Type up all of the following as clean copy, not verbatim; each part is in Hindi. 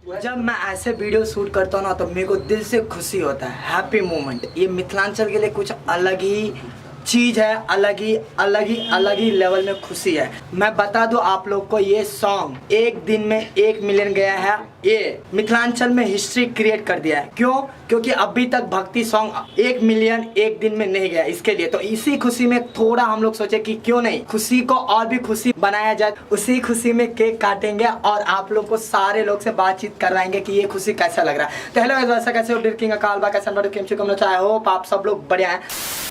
जब मैं ऐसे वीडियो शूट करता हूँ ना तो मेरे को दिल से खुशी होता है, हैप्पी मोमेंट। ये मिथिलांचल के लिए कुछ अलग ही चीज़ है, अलग ही लेवल में खुशी है। मैं बता दूं आप लोग को, ये सॉन्ग एक दिन में 1 मिलियन गया है। ये मिथिलांचल में हिस्ट्री क्रिएट कर दिया है। क्यों? क्योंकि अभी तक भक्ति सॉन्ग 1 मिलियन एक दिन में नहीं गया। इसके लिए तो इसी खुशी में थोड़ा हम लोग सोचे कि क्यों नहीं खुशी को और भी खुशी बनाया जाए। उसी खुशी में केक काटेंगे और आप लोग को सारे लोग से बातचीत करवाएंगे कि ये खुशी कैसा लग रहा है। तो हेलो वैसा कैसे हो, डिरकिंग अकाल बा कैसे चाहे हो, आप सब लोग बढ़िया हैं।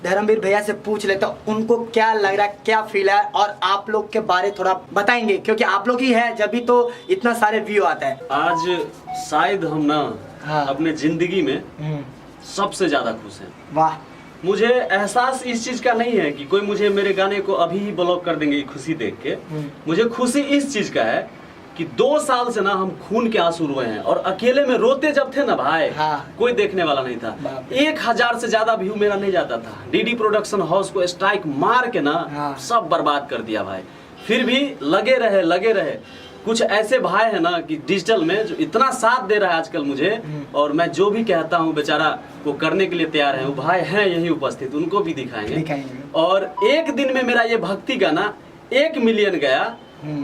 धर्मवीर भैया से पूछ लेते तो उनको क्या लग रहा है, क्या फील है, और आप लोग के बारे थोड़ा बताएंगे क्योंकि आप लोग ही है जब भी तो इतना सारे व्यू आता है। आज शायद हम ना अपने जिंदगी में सबसे ज्यादा खुश हैं। वाह। मुझे एहसास इस चीज का नहीं है कि कोई मुझे मेरे गाने को अभी ही ब्लॉक कर देंगे खुशी देख के। मुझे खुशी इस चीज का है कि 2 साल से ना हम खून के आंसू रोए हैं और अकेले में रोते जब थे ना भाई, कोई देखने वाला नहीं था। 1000 से ज्यादा व्यू मेरा नहीं जाता था। डीडी प्रोडक्शन हाउस को स्ट्राइक मार के ना सब बर्बाद कर दिया भाई। फिर भी लगे रहे। कुछ ऐसे भाई है ना कि डिजिटल में जो इतना साथ दे रहा है आजकल मुझे, और मैं जो भी कहता हूँ बेचारा वो करने के लिए तैयार है। वो भाई हैं यही उपस्थित, उनको भी दिखाएंगे। और एक दिन में मेरा ये भक्ति गाना 1 मिलियन गया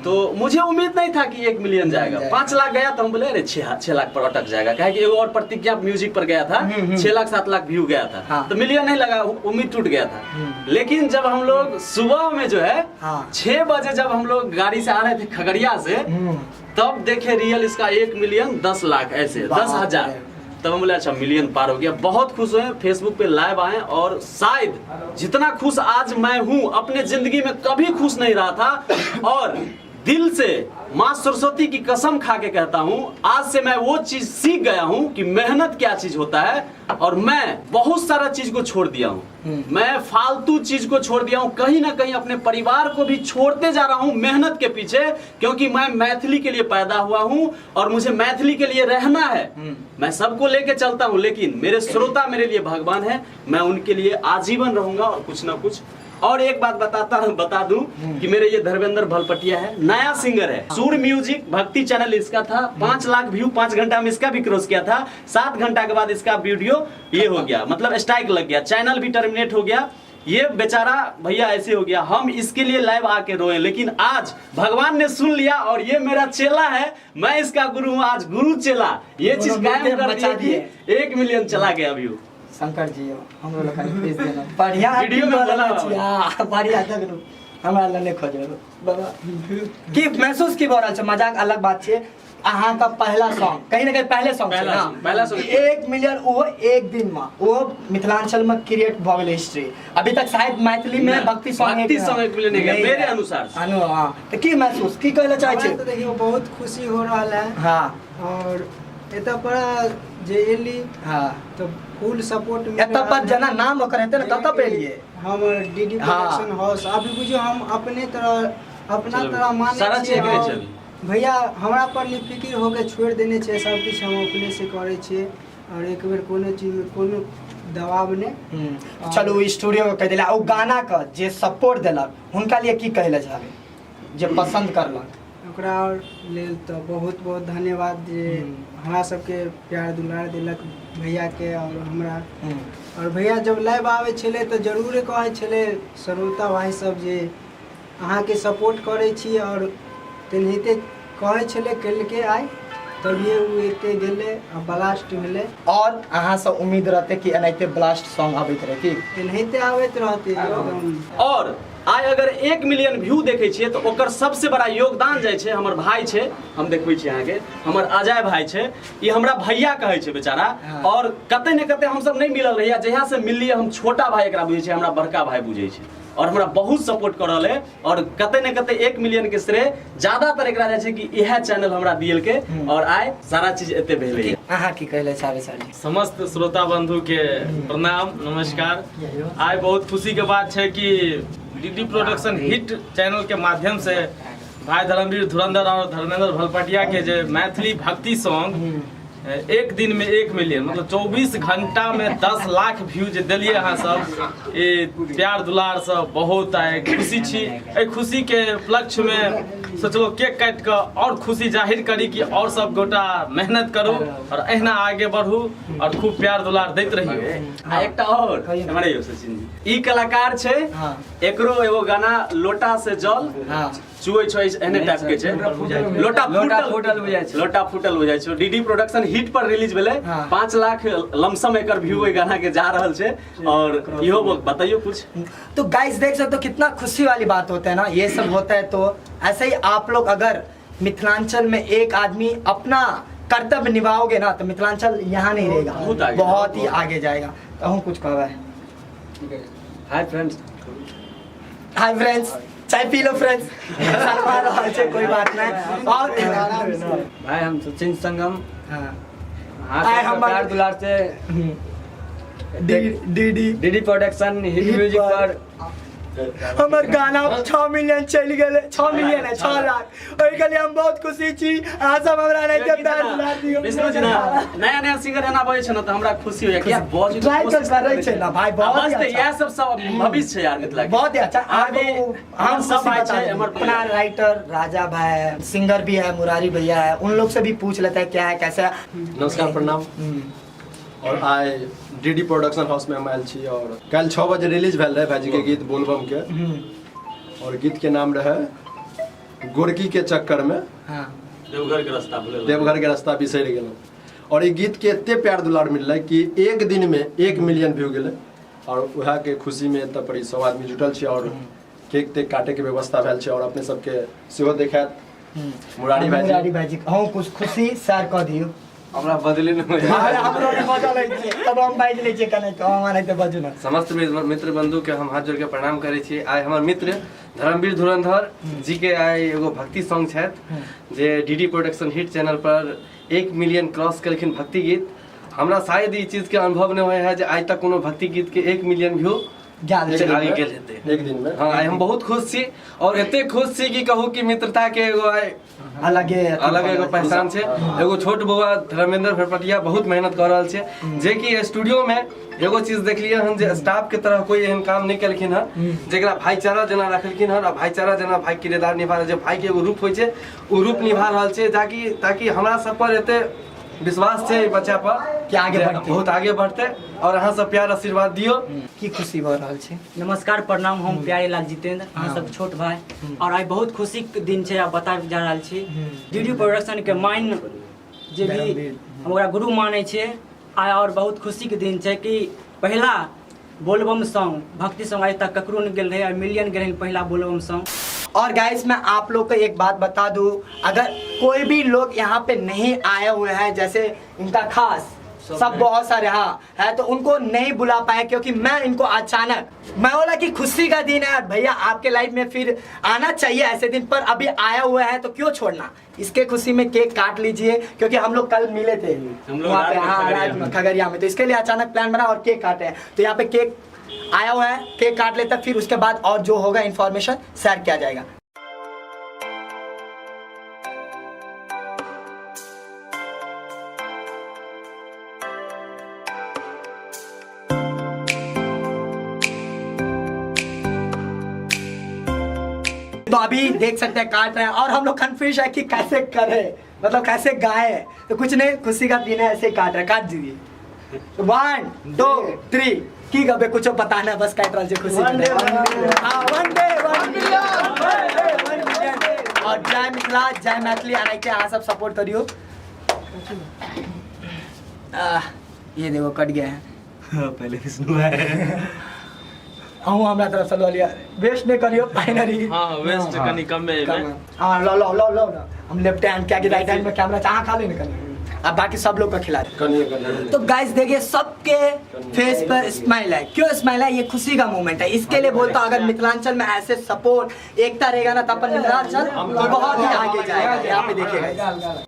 तो मुझे उम्मीद नहीं था कि 1 मिलियन जाएगा। 5 लाख गया तो हम बोले अरे 6 लाख पर अटक जाएगा। कहे कि एगो और प्रतिज्ञा म्यूजिक पर गया था, 6 लाख 7 लाख व्यू गया था। तो मिलियन नहीं लगा, उम्मीद टूट गया था। लेकिन जब हम लोग सुबह में जो है 6 बजे जब हम लोग गाड़ी से आ रहे थे खगड़िया से, तब देखे रियल इसका 1 मिलियन 10 लाख ऐसे 10,000। तब हम बोले अच्छा मिलियन पार हो गया। बहुत खुश हुए, फेसबुक पे लाइव आए और शायद जितना खुश आज मैं हूँ अपने जिंदगी में कभी खुश नहीं रहा था। और दिल से माँ सरस्वती की कसम खा के कहता हूँ, आज से मैं वो चीज सीख गया हूँ कि मेहनत क्या चीज होता है। और मैं बहुत सारा चीज को छोड़ दिया हूँ, मैं फालतू चीज को छोड़ दिया हूँ। कहीं ना कहीं अपने परिवार को भी छोड़ते जा रहा हूँ मेहनत के पीछे, क्योंकि मैं मैथिली के लिए पैदा हुआ हूँ और मुझे मैथिली के लिए रहना है। मैं सबको लेके चलता हूँ, लेकिन मेरे श्रोता मेरे लिए भगवान है। मैं उनके लिए आजीवन रहूंगा और कुछ ना कुछ। और एक बात बता दूं कि मेरे ये धर्मेंद्र भलपटिया है, नया सिंगर है। सूर म्यूजिक भक्ति चैनल इसका था। 5 लाख व्यू 5 घंटा में इसका भी क्रॉस किया था। 7 घंटा के बाद इसका वीडियो ये हो गया, मतलब स्ट्राइक लग गया, चैनल भी टर्मिनेट हो गया। ये बेचारा भैया ऐसे हो गया। हम इसके लिए लाइव आके रोए, लेकिन आज भगवान ने सुन लिया और ये मेरा चेला है, मैं इसका गुरु हूँ। आज गुरु चेला ये चीज कायम कर दिया। 1 मिलियन चला गया व्यू। शंकर जी हम लोग भेज देना बढ़िया वीडियो में बोला बढ़िया तक हमरा लने खोजो बाबा की महसूस की बोल छ। मजाक अलग बात छे। अहाँ का पहला सॉन्ग कहीं ना कहीं पहला सॉन्ग 1 मिलियन वो एक दिन में वो मिथिलांचल में क्रिएट भ गेल हिस्ट्री। अभी तक शायद मैथिली में भक्ति सॉन्ग 1 मिलियन नहीं मेरे अनुसार। हां तो की महसूस की कहले चाहे छे? तो देखियो बहुत खुशी हो रहा है। हां और एता पर जे एली तो फुल सपोर्ट में एता पर जना नाम ओकर हेते न तत पे लिए हम डीडी प्रोडक्शन हाउस अभी बुझियो हम अपने तरह अपना तरह माने सारा चीज भैया हमरा पर निफिकिर होके छोड़ देने छे। सब कुछ हम अपने से करे छे और एक बेर कोनो चीज में कोनो दबाव ने। चलो स्टूडियो में कह देला ओ गाना का जे सपोर्ट देलक हुनका लिए की कहले जाबे, जे पसंद करलक ओकरा और लेल तो बहुत बहुत धन्यवाद जे हमरा सबके प्यार दुलार दिलक भैया के और हमरा। और भैया जब लाइव आवे छले तो जरूर कहे छले श्रोता भाई सब जे अहाँ के सपोर्ट करे छी और तेनाहिते कहे छले कल के आए तभिए उ एते गेले आ ब्लास्ट भेले। और अहाँ से उम्मीद रहते कि एनाहिते ब्लास्ट सॉन्ग आबैत रहती तेनाहिते आबैत रहते एकदम। और आइ अगर 1 मिलियन व्यू देखे छियै तो ओकर सबसे बड़ा योगदान जाय छै हमर भाई छै। हम देखबै छी अहाँ के हमर अजय भाई छै, ई हमरा भैया कहै छै बेचारा। और कते ने कते हम सब नहीं मिलल रहिया, जहिया से मिललिए हम छोटा भाई एकरा बुझै छै, हमरा बड़का भाई बुझै छै और हमरा बहुत सपोर्ट कर रहल है। और कते ने कते 1 मिलियन के श्रेय ज्यादातर एकरा जाय छै कि इहे चैनल हमरा दियल के और आइ सारा चीज एते भेलै। अहाँ की कहले चाहे सर? समस्त श्रोता बंधु के प्रणाम नमस्कार। आइ बहुत खुशी के बात छै कि डीडी प्रोडक्शन हिट चैनल के माध्यम से भाई धर्मवीर धुरंधर और धर्मेंद्र भलपटिया के जे मैथिली भक्ति सॉन्ग एक दिन में 1 मिलियन मतलब 24 घंटा में 10 लाख व्यूज दिलिए अहाँ सब ये प्यार दुलार सब बहुत आए खुशी छी ए खुशी के उपलक्ष्य में सोचलो केक काट के और खुशी जाहिर करी कि और सब गोटा मेहनत करू और अहिना आगे बढ़ू और खूब प्यार दुलार दैत रहियो। आ एकटा और हमरे यो सचिन जी ई कलाकार छै हाँ। एकरो एगो गाना लोटा से जल हाँ। चुए छै एहने टाइप के छै लोटा फूटल बुझाय छै लोटा फूटल बुझाय छै डीडी प्रोडक्शन हिट पर रिलीज भेले हाँ। 5 लाख लमसम एकर व्यू ए गाना के जा रहल छै और इहो बताइयो कुछ। तो गाइस देख सकते हो कितना खुशी वाली बात होता है ना, ये सब होता है। तो ऐसे ही आप लोग अगर मिथिलांचल में एक आदमी अपना कर्तव्य निभाओगे ना तो मिथिलांचल यहाँ नहीं रहेगा, बहुत ही आगे जाएगा। कहूँ कुछ कहा है। हाय फ्रेंड्स, हाय फ्रेंड्स, चाय पी लो फ्रेंड्स। कोई बात नहीं। और भाई हम सचिन संगम हाँ। हाँ प्यार दुलार से डीडी प्रोडक्शन हिट म्यूजिक पर हमार गाना 6 मिलियन चल गए, 6 मिलियन है 6 लाख। ओई के लिए हम बहुत खुशी छी। अहाँ सब हमरा नहीं के प्यार दुलार दियो। विष्णु जी ना नया नया सिंगर एना बजे छै ना त हमरा खुशी होय कि यार बहुत ट्राई कर रहे छै ना भाई, बहुत ही अच्छा। यह सब भविष्य छै यार मिथिला के बहुत ही अच्छा। आगे हम सब आए छै हमर अपना राइटर राजा भाई है, सिंगर भी है, मुरारी भैया है, उन लोग से भी पूछ लेते हैं क्या है कैसा है। नमस्कार प्रणाम। और आइ डीडी प्रोडक्शन हाउस में हम आयल छी और कल 6 बजे रिलीज भेल रहे भाईजी के गीत बोलबम के और गीत के नाम रहे गोरकी के चक्कर में हाँ। देवघर के रास्ता भूल देवघर के रास्ता बिसरि गेलहुँ। और ये गीत के एते प्यार दुलार मिललै कि एक दिन में 1 मिलियन व्यू गेलै और वह के खुशी में एतऽ पर सब आदमी जुटल छी और केक तेक काटे के व्यवस्था भेल छै और अपने सबके सेहो देखायत मुरारी भाईजी हम कुछ खुशी शेयर कर दियो। हमरा बदले न होय। हमरो ने मजा लै छै तब हम बाइज लै छियै कने तो हम नहीं तो बजू ना। समस्त मित्र बंधु के हम हाथ जोड़ के प्रणाम करे छी। आइ हमर मित्र धर्मवीर धुरंधर जी के आइ एगो भक्ति सॉन्ग छथि जे डीडी प्रोडक्शन हिट चैनल पर 1 मिलियन क्रॉस केलखिन भक्ति गीत। हमरा शायद ई चीज के अनुभव नहीं होय है जे आज तक कोनो भक्ति गीत के 1 मिलियन व्यू आगे गेल हेतै एक दिन में। हाँ आइ हम बहुत खुश छी और एते खुश छी कि कहू कि मित्रता के एगो अलग एगो पहचान छै। एगो छोट बौआ धर्मेंद्र भरपटिया बहुत मेहनत कर रहल छै जे कि स्टूडियो में एगो चीज देखलिए हन जे स्टाफ के तरह कोई एहन काम नहीं केलखिन हन जेकरा भाईचारा जना रखलखिन हन और भाईचारा जना भाई किरदार निभा रहल छै, भाई के एगो रूप होइ छै उ रूप निभा रहल छै ताकि हमरा सब पर एते विश्वास छै बच्चा पर कि आगे बढ़ते बहुत आगे बढ़ते और अहाँ सब प्यार आशीर्वाद दियो की खुशी भ रहल छै। नमस्कार प्रणाम, हम प्यारे लाल जितेंद्र अहाँ सब छोट भाई और आई बहुत खुशी के दिन छै आ बता जा रहल छी डीडी प्रोडक्शन के माइन जे भी हम ओकरा गुरु माने छै आइ और बहुत खुशी के दिन छै कि पहला बोलबम सॉन्ग भक्ति सॉन्ग आज तक ककरो नहीं गेल रहे और मिलियन गेल पहला बोलबम सॉन्ग। और गाइस मैं आप लोग को एक बात बता दूं, अगर कोई भी लोग यहाँ पे नहीं आए हुए हैं जैसे इनका खास सब बहुत सारे हाँ है तो उनको नहीं बुला पाए क्योंकि मैं इनको अचानक मैं बोला कि खुशी का दिन है भैया आपके लाइफ में फिर आना चाहिए ऐसे दिन पर अभी आया हुआ है तो क्यों छोड़ना। इसके खुशी में केक काट लीजिए क्योंकि हम लोग कल मिले थे वहाँ पे हाँ रात में खगड़िया में, तो इसके लिए अचानक प्लान बना और केक काटे हैं। तो यहाँ पे केक आया हुआ है, केक काट लेता फिर उसके बाद और जो होगा इन्फॉर्मेशन शेयर किया जाएगा। तो अभी देख सकते हैं काट रहे हैं और हम लोग कंफ्यूज है कि कैसे करें मतलब कैसे गाए, तो कुछ नहीं खुशी का दिन है ऐसे काट रहे हैं, काट दीजिए 1 2 3 की कबे कुछ बताना है बस काट रहा खुशी वन डे और जय मिथिला जय मैथिली आने के यहाँ सब सपोर्ट करियो। ये देखो कट गया है पहले विष्णु है अहूँ हमरा तरफ से लो लिया वेस्ट नहीं करियो फाइनली हाँ वेस्ट कनी कम में हाँ लो हम लेफ्ट हैंड क्या कि राइट हैंड में कैमरा चाह खा ले निकल अब बाकी सब लोग का खिला रहे। तो गाइस देखिए सबके फेस पर स्माइल है, क्यों स्माइल है? ये खुशी का मोमेंट है। इसके लिए बोलता हूँ अगर मिथिलांचल में ऐसे सपोर्ट एकता रहेगा ना तो अपन मिथिलांचल बहुत ही आगे जाएगा। यहाँ पे देखिएगा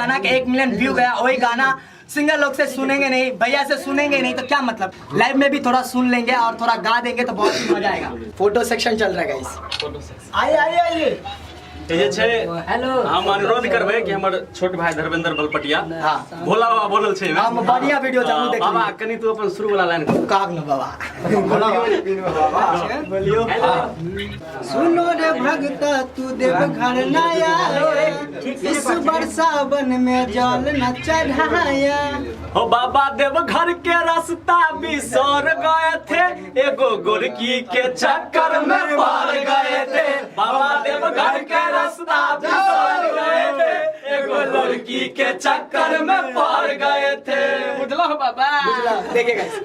गाना के 1 मिलियन व्यू गया, वही गाना सिंगर लोग से सुनेंगे नहीं, भैया से सुनेंगे नहीं, तो क्या मतलब। लाइव में भी थोड़ा सुन लेंगे और थोड़ा गा देंगे तो बहुत ही मजा आएगा। फोटो सेक्शन चल रहा है गाइस, आइए आइए आइए। ये छै हेलो। हम अनुरोध करबै कि हमर छोट भाई धर्मेंद्र बलपटिया हाँ भोला बाबा बोलल छै हम बढ़िया वीडियो जरूर देख बाबा कनी तू अपन शुरू वाला लाइन कह। काग न बाबा बोलियो। सुनो रे भगता तू देव घर नया, इस बरसावन में जल न चढ़ाया। हो बाबा देव घर के रास्ता बिसर गए थे, एगो गोरकी के चक्कर में पार गए थे। बाबा देव घर के रास्ता बिसर गए थे, एगो लड़की के चक्कर में पार गए थे। बुझलो बाबा। देखिए गाइस,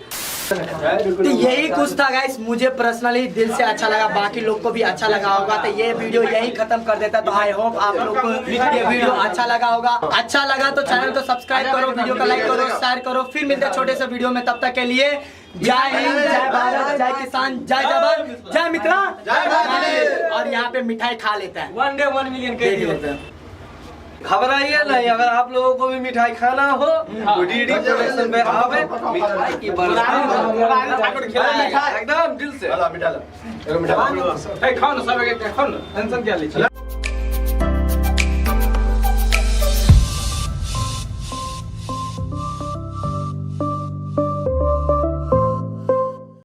तो यही कुछ था गाइस, मुझे पर्सनली दिल से अच्छा लगा, बाकी लोग को भी अच्छा लगा होगा। तो ये वीडियो यही खत्म कर देता। तो आई होप आप लोग को ये वीडियो अच्छा लगा होगा। अच्छा लगा तो चैनल को सब्सक्राइब करो, वीडियो को लाइक करो, शेयर करो। फिर मिलते हैं छोटे से वीडियो में, तब तक के लिए जय हिंद, जय भारत, जय किसान, जय जवान, जय मित्रा, जय भारत। और यहाँ पे मिठाई खा लेता है, 1 डे 1 मिलियन देख लेते हैं। घबराइए नहीं, अगर आप लोगों को भी मिठाई खाना हो तो डीडी प्रोडक्शन पे आवे, मिठाई की एकदम दिल से। मिठा ला, एगो मिठा ला। खाओ ना सब, टेंशन क्या लीजिए।